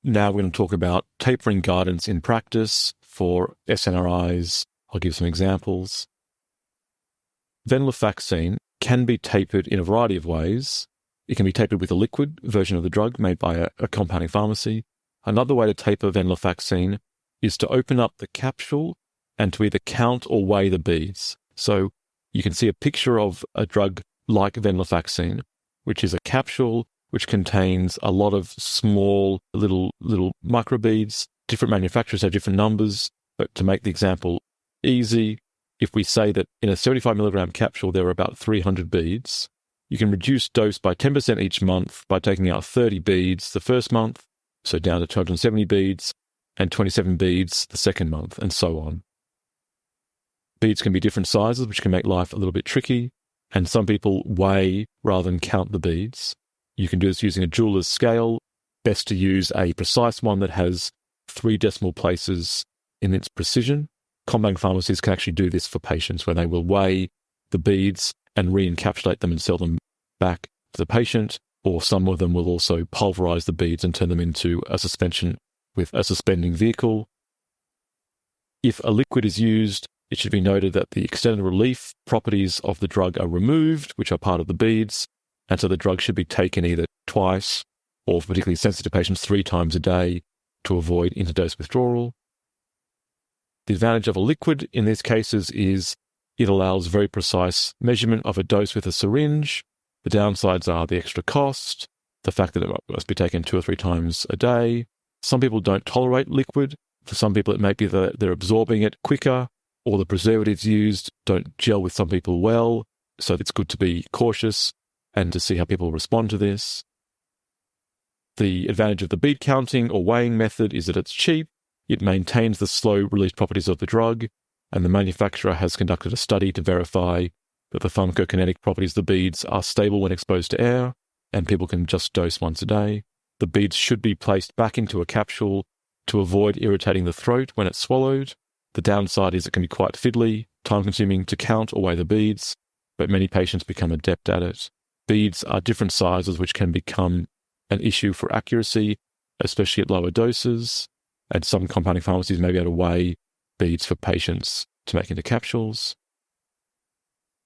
Now we're going to talk about tapering guidance in practice for SNRIs. I'll give some examples. Venlafaxine can be tapered in a variety of ways. It can be tapered with a liquid version of the drug made by a compounding pharmacy. Another way to taper venlafaxine is to open up the capsule and to either count or weigh the beads. So you can see a picture of a drug like venlafaxine, which is a capsule which contains a lot of small little microbeads. Different manufacturers have different numbers, but to make the example easy, if we say that in a 75 milligram capsule there are about 300 beads, you can reduce dose by 10% each month by taking out 30 beads the first month, so down to 270 beads, and 27 beads the second month, and so on. Beads can be different sizes, which can make life a little bit tricky, and some people weigh rather than count the beads. You can do this using a jeweler's scale. Best to use a precise one that has 3 decimal places in its precision. Compounding pharmacies can actually do this for patients where they will weigh the beads and re-encapsulate them and sell them back to the patient, or some of them will also pulverize the beads and turn them into a suspension with a suspending vehicle. If a liquid is used, it should be noted that the extended relief properties of the drug are removed, which are part of the beads, and so the drug should be taken either twice or, for particularly sensitive patients, 3 times a day to avoid interdose withdrawal. The advantage of a liquid in these cases is it allows very precise measurement of a dose with a syringe. The downsides are the extra cost, the fact that it must be taken 2 or 3 times a day. Some people don't tolerate liquid. For some people, it may be that they're absorbing it quicker, or the preservatives used don't gel with some people well. So it's good to be cautious and to see how people respond to this. The advantage of the bead counting or weighing method is that it's cheap. It maintains the slow release properties of the drug, and the manufacturer has conducted a study to verify that the pharmacokinetic properties of the beads are stable when exposed to air, and people can just dose once a day. The beads should be placed back into a capsule to avoid irritating the throat when it's swallowed. The downside is it can be quite fiddly, time-consuming to count or weigh the beads, but many patients become adept at it. Beads are different sizes, which can become an issue for accuracy, especially at lower doses, and some compounding pharmacies may be able to weigh beads for patients to make into capsules.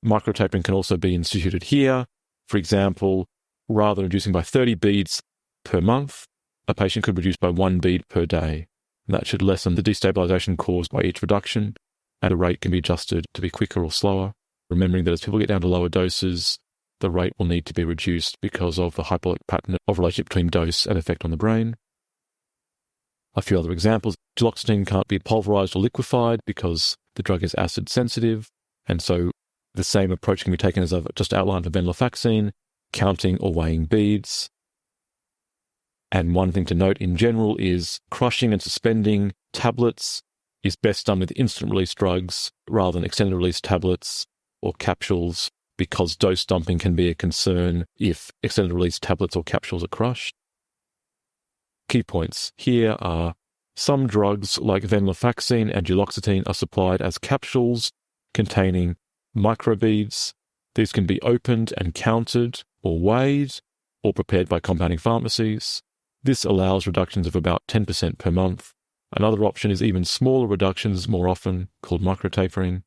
Microtapering can also be instituted here. For example, rather than reducing by 30 beads per month, a patient could reduce by 1 bead per day. And that should lessen the destabilization caused by each reduction, and the rate can be adjusted to be quicker or slower, remembering that as people get down to lower doses, the rate will need to be reduced because of the hyperbolic pattern of relationship between dose and effect on the brain. A few other examples. Duloxetine can't be pulverized or liquefied because the drug is acid sensitive, and so the same approach can be taken as I've just outlined for venlafaxine, counting or weighing beads. And one thing to note in general is crushing and suspending tablets is best done with instant-release drugs rather than extended-release tablets or capsules, because dose dumping can be a concern if extended-release tablets or capsules are crushed. Key points here are some drugs like venlafaxine and duloxetine are supplied as capsules containing microbeads. These can be opened and counted or weighed or prepared by compounding pharmacies. This allows reductions of about 10% per month. Another option is even smaller reductions, more often called microtapering.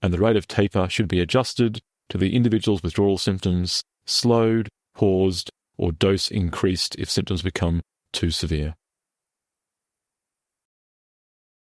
And the rate of taper should be adjusted to the individual's withdrawal symptoms, slowed, paused, or dose increased if symptoms become too severe.